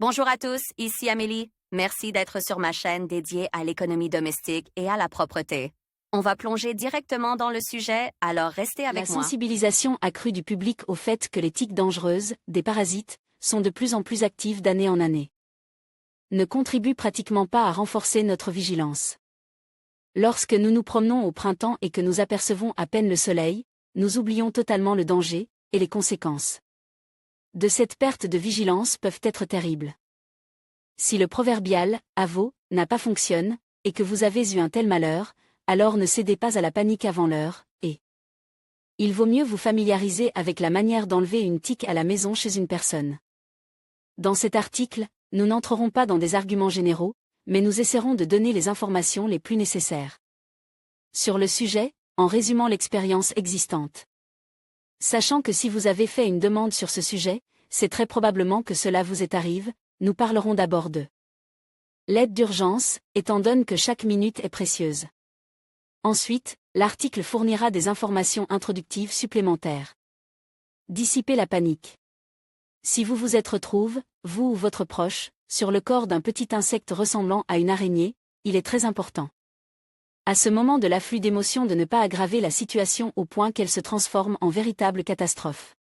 Bonjour à tous, ici Amélie. Merci d'être sur ma chaîne dédiée à l'économie domestique et à la propreté. On va plonger directement dans le sujet, alors restez La avec moi. sensibilisation accrue du public au fait que les tiques dangereuses, des parasites, sont de plus en plus actives d'année en année, ne contribue pratiquement pas à renforcer notre vigilance. Lorsque nous nous promenons au printemps et que nous apercevons à peine le soleil, nous oublions totalement le danger, et les conséquences de cette perte de vigilance peuvent être terribles. Si le proverbial « à veau » n'a pas fonctionné, et que vous avez eu un tel malheur, alors ne cédez pas à la panique avant l'heure, et il vaut mieux vous familiariser avec la manière d'enlever une tique à la maison chez une personne. Dans cet article, nous n'entrerons pas dans des arguments généraux, mais nous essaierons de donner les informations les plus nécessaires sur le sujet, en résumant l'expérience existante. Sachant que si vous avez fait une demande sur ce sujet, c'est très probablement que cela vous est arrivé, nous parlerons d'abord de l'aide d'urgence, étant donné que chaque minute est précieuse. Ensuite, l'article fournira des informations introductives supplémentaires. Dissiper la panique. Si vous vous êtes retrouvé, vous ou votre proche, sur le corps d'un petit insecte ressemblant à une araignée, il est très important, à ce moment de l'afflux d'émotions, de ne pas aggraver la situation au point qu'elle se transforme en véritable catastrophe.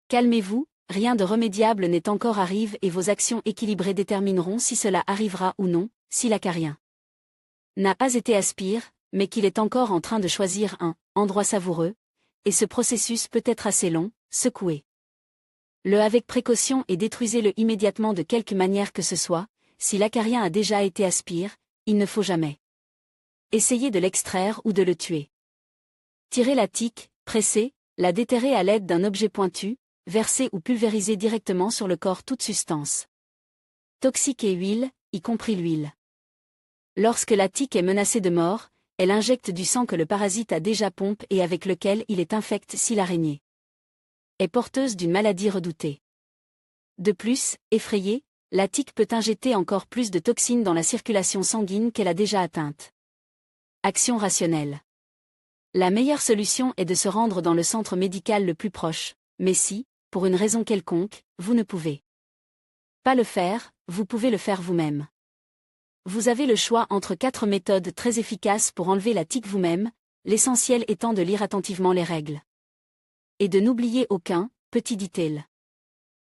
Calmez-vous, rien de remédiable n'est encore arrivé et vos actions équilibrées détermineront si cela arrivera ou non, si l'acarien n'a pas été aspiré, mais qu'il est encore en train de choisir un endroit savoureux, et ce processus peut être assez long, secouez-le avec précaution et détruisez-le immédiatement de quelque manière que ce soit. Si l'acarien a déjà été aspiré, il ne faut jamais essayer de l'extraire ou de le tuer. Tirez la tique, pressez, la déterrez à l'aide d'un objet pointu, versez ou pulvérisez directement sur le corps toute substance toxique et huile, y compris l'huile. Lorsque la tique est menacée de mort, elle injecte du sang que le parasite a déjà pompé et avec lequel il est infecté si l'araignée est porteuse d'une maladie redoutée. De plus, effrayée, la tique peut injecter encore plus de toxines dans la circulation sanguine qu'elle a déjà atteinte. Action rationnelle. La meilleure solution est de se rendre dans le centre médical le plus proche, mais si, pour une raison quelconque, vous ne pouvez pas le faire, vous pouvez le faire vous-même. Vous avez le choix entre 4 méthodes très efficaces pour enlever la tique vous-même, l'essentiel étant de lire attentivement les règles. Et de n'oublier aucun petit détail.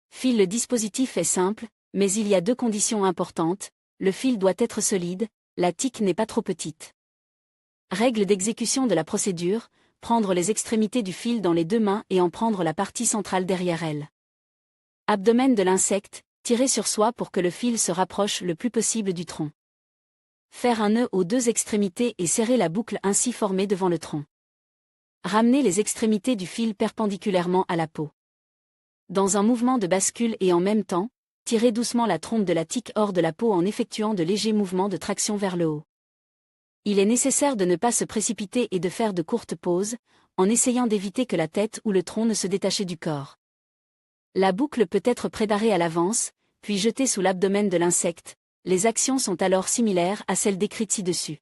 Fil. Le dispositif est simple, mais il y a 2 conditions importantes, le fil doit être solide, la tique n'est pas trop petite. Règle d'exécution de la procédure, prendre les extrémités du fil dans les 2 mains et en prendre la partie centrale derrière elle. Abdomen de l'insecte, tirer sur soi pour que le fil se rapproche le plus possible du tronc. Faire un nœud aux 2 extrémités et serrer la boucle ainsi formée devant le tronc. Ramener les extrémités du fil perpendiculairement à la peau. Dans un mouvement de bascule et en même temps, tirer doucement la trompe de la tique hors de la peau en effectuant de légers mouvements de traction vers le haut. Il est nécessaire de ne pas se précipiter et de faire de courtes pauses, en essayant d'éviter que la tête ou le tronc ne se détachent du corps. La boucle peut être préparée à l'avance, puis jetée sous l'abdomen de l'insecte. Les actions sont alors similaires à celles décrites ci-dessus.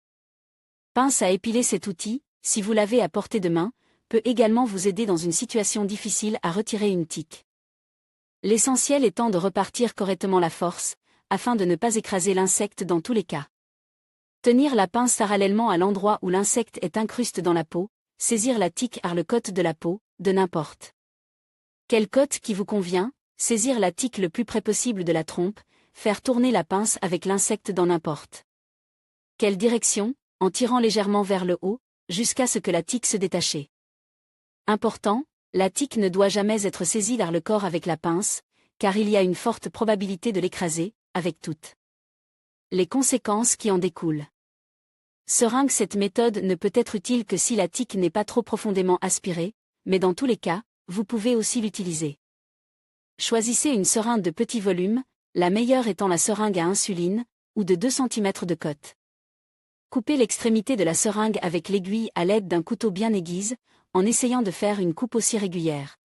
Pince à épiler. Cet outil, si vous l'avez à portée de main, peut également vous aider dans une situation difficile à retirer une tique. L'essentiel étant de repartir correctement la force, afin de ne pas écraser l'insecte dans tous les cas. Tenir la pince parallèlement à l'endroit où l'insecte est incrusté dans la peau, saisir la tique par le côté de la peau, de n'importe quel côté qui vous convient, saisir la tique le plus près possible de la trompe, faire tourner la pince avec l'insecte dans n'importe quelle direction, en tirant légèrement vers le haut, jusqu'à ce que la tique se détache. Important, la tique ne doit jamais être saisie par le corps avec la pince, car il y a une forte probabilité de l'écraser, avec toutes les conséquences qui en découlent. Seringue. Cette méthode ne peut être utile que si la tique n'est pas trop profondément aspirée, mais dans tous les cas, vous pouvez aussi l'utiliser. Choisissez une seringue de petit volume, la meilleure étant la seringue à insuline, ou de 2 cm de cote. Coupez l'extrémité de la seringue avec l'aiguille à l'aide d'un couteau bien aiguisé, en essayant de faire une coupe aussi régulière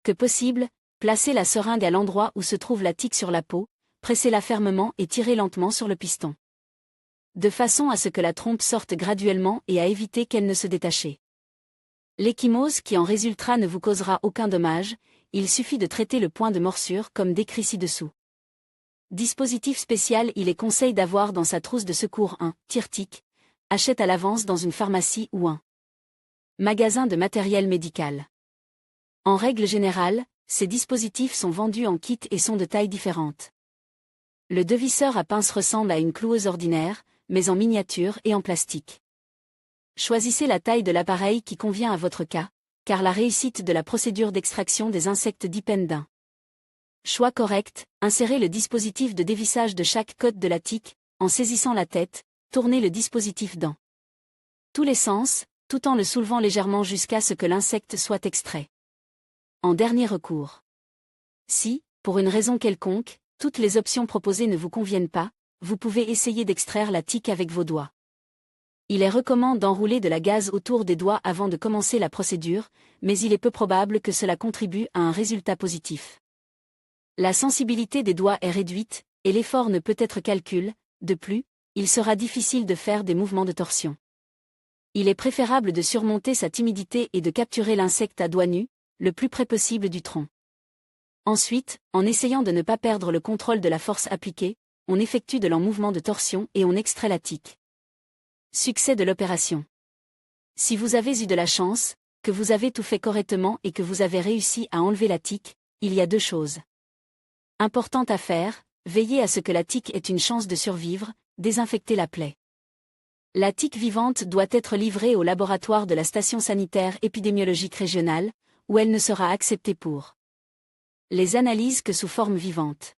que possible. Placez la seringue à l'endroit où se trouve la tique sur la peau, pressez-la fermement et tirez lentement sur le piston, de façon à ce que la trompe sorte graduellement et à éviter qu'elle ne se détache. L'échymose qui en résultera ne vous causera aucun dommage, il suffit de traiter le point de morsure comme décrit ci-dessous. Dispositif spécial, il est conseil d'avoir dans sa trousse de secours un tire-tic, achète à l'avance dans une pharmacie ou un magasin de matériel médical. En règle générale, ces dispositifs sont vendus en kit et sont de tailles différentes. Le dévisseur à pince ressemble à une cloueuse ordinaire, mais en miniature et en plastique. Choisissez la taille de l'appareil qui convient à votre cas, car la réussite de la procédure d'extraction des insectes dépend d'un choix correct. Insérez le dispositif de dévissage de chaque côte de la tique, en saisissant la tête, tournez le dispositif dans tous les sens, tout en le soulevant légèrement jusqu'à ce que l'insecte soit extrait. En dernier recours. Si, pour une raison quelconque, toutes les options proposées ne vous conviennent pas, vous pouvez essayer d'extraire la tique avec vos doigts. Il est recommandé d'enrouler de la gaze autour des doigts avant de commencer la procédure, mais il est peu probable que cela contribue à un résultat positif. La sensibilité des doigts est réduite, et l'effort ne peut être calculé. De plus, il sera difficile de faire des mouvements de torsion. Il est préférable de surmonter sa timidité et de capturer l'insecte à doigts nus, le plus près possible du tronc. Ensuite, en essayant de ne pas perdre le contrôle de la force appliquée, on effectue de lents mouvements de torsion et on extrait la tique. Succès de l'opération. Si vous avez eu de la chance, que vous avez tout fait correctement et que vous avez réussi à enlever la tique, il y a deux choses importantes à faire: veillez à ce que la tique ait une chance de survivre, désinfectez la plaie. La tique vivante doit être livrée au laboratoire de la station sanitaire épidémiologique régionale, où elle ne sera acceptée pour les analyses que sous forme vivante.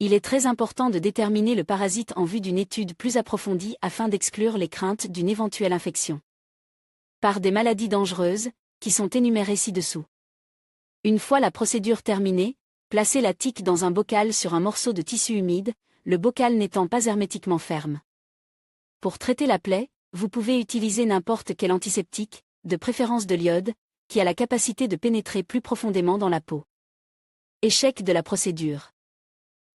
Il est très important de déterminer le parasite en vue d'une étude plus approfondie afin d'exclure les craintes d'une éventuelle infection par des maladies dangereuses, qui sont énumérées ci-dessous. Une fois la procédure terminée, placez la tique dans un bocal sur un morceau de tissu humide, le bocal n'étant pas hermétiquement ferme. Pour traiter la plaie, vous pouvez utiliser n'importe quel antiseptique, de préférence de l'iode, qui a la capacité de pénétrer plus profondément dans la peau. Échec de la procédure.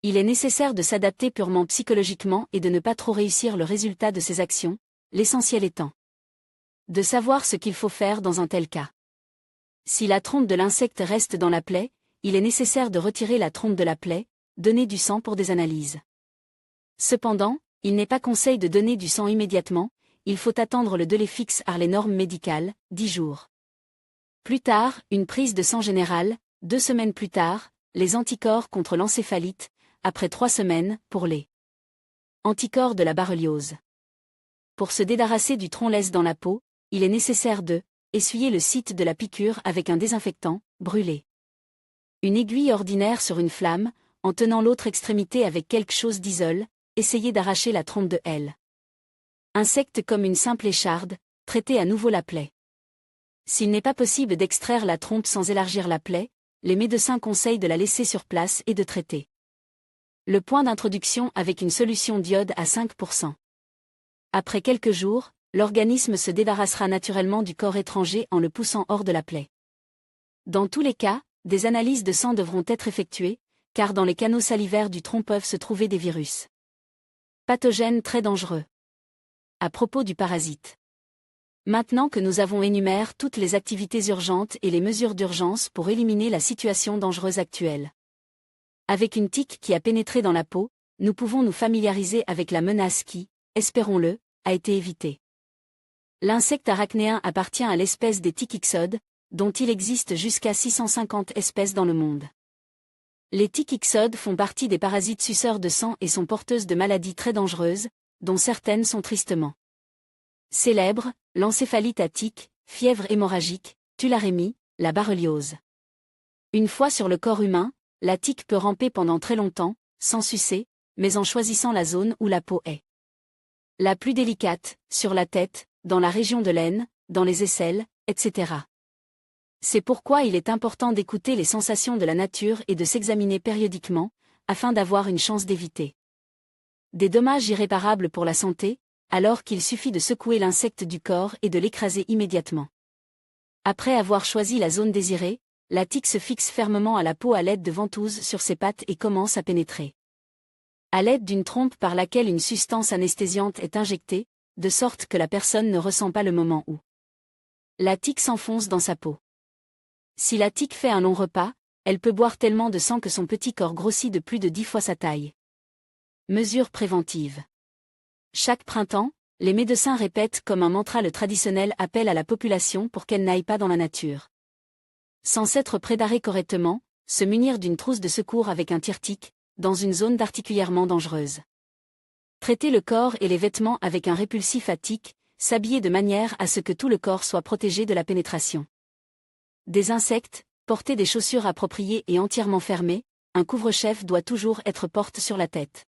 Il est nécessaire de s'adapter purement psychologiquement et de ne pas trop réussir le résultat de ses actions, l'essentiel étant de savoir ce qu'il faut faire dans un tel cas. Si la trompe de l'insecte reste dans la plaie, il est nécessaire de retirer la trompe de la plaie, donner du sang pour des analyses. Cependant, il n'est pas conseil de donner du sang immédiatement, il faut attendre le délai fixe par les normes médicales, 10 jours. Plus tard, une prise de sang générale, 2 semaines plus tard, les anticorps contre l'encéphalite, après 3 semaines, pour les anticorps de la borréliose. Pour se débarrasser du tronc laisse dans la peau, il est nécessaire de essuyer le site de la piqûre avec un désinfectant, brûler une aiguille ordinaire sur une flamme, en tenant l'autre extrémité avec quelque chose d'isole, essayez d'arracher la trompe de L. Insecte comme une simple écharde, traitez à nouveau la plaie. S'il n'est pas possible d'extraire la trompe sans élargir la plaie, les médecins conseillent de la laisser sur place et de traiter le point d'introduction avec une solution d'iode à 5%. Après quelques jours, l'organisme se débarrassera naturellement du corps étranger en le poussant hors de la plaie. Dans tous les cas, des analyses de sang devront être effectuées, car dans les canaux salivaires du tronc peuvent se trouver des virus pathogènes très dangereux. À propos du parasite. Maintenant que nous avons énuméré toutes les activités urgentes et les mesures d'urgence pour éliminer la situation dangereuse actuelle. Avec une tique qui a pénétré dans la peau, nous pouvons nous familiariser avec la menace qui, espérons-le, a été évitée. L'insecte arachnéen appartient à l'espèce des tiquixodes, dont il existe jusqu'à 650 espèces dans le monde. Les tiquixodes font partie des parasites suceurs de sang et sont porteuses de maladies très dangereuses, dont certaines sont tristement célèbres: l'encéphalite à tique, fièvre hémorragique, tularemie, la borréliose. Une fois sur le corps humain, la tique peut ramper pendant très longtemps, sans sucer, mais en choisissant la zone où la peau est la plus délicate, sur la tête, dans la région de l'aine, dans les aisselles, etc. C'est pourquoi il est important d'écouter les sensations de la nature et de s'examiner périodiquement, afin d'avoir une chance d'éviter des dommages irréparables pour la santé, alors qu'il suffit de secouer l'insecte du corps et de l'écraser immédiatement. Après avoir choisi la zone désirée, la tique se fixe fermement à la peau à l'aide de ventouses sur ses pattes et commence à pénétrer à l'aide d'une trompe par laquelle une substance anesthésiante est injectée, de sorte que la personne ne ressent pas le moment où la tique s'enfonce dans sa peau. Si la tique fait un long repas, elle peut boire tellement de sang que son petit corps grossit de plus de 10 fois sa taille. Mesures préventives. Chaque printemps, les médecins répètent comme un mantra le traditionnel appel à la population pour qu'elle n'aille pas dans la nature. Sans s'être préparé correctement, se munir d'une trousse de secours avec un tire-tic, dans une zone particulièrement dangereuse. Traiter le corps et les vêtements avec un répulsif à tic, s'habiller de manière à ce que tout le corps soit protégé de la pénétration des insectes, porter des chaussures appropriées et entièrement fermées, un couvre-chef doit toujours être porté sur la tête.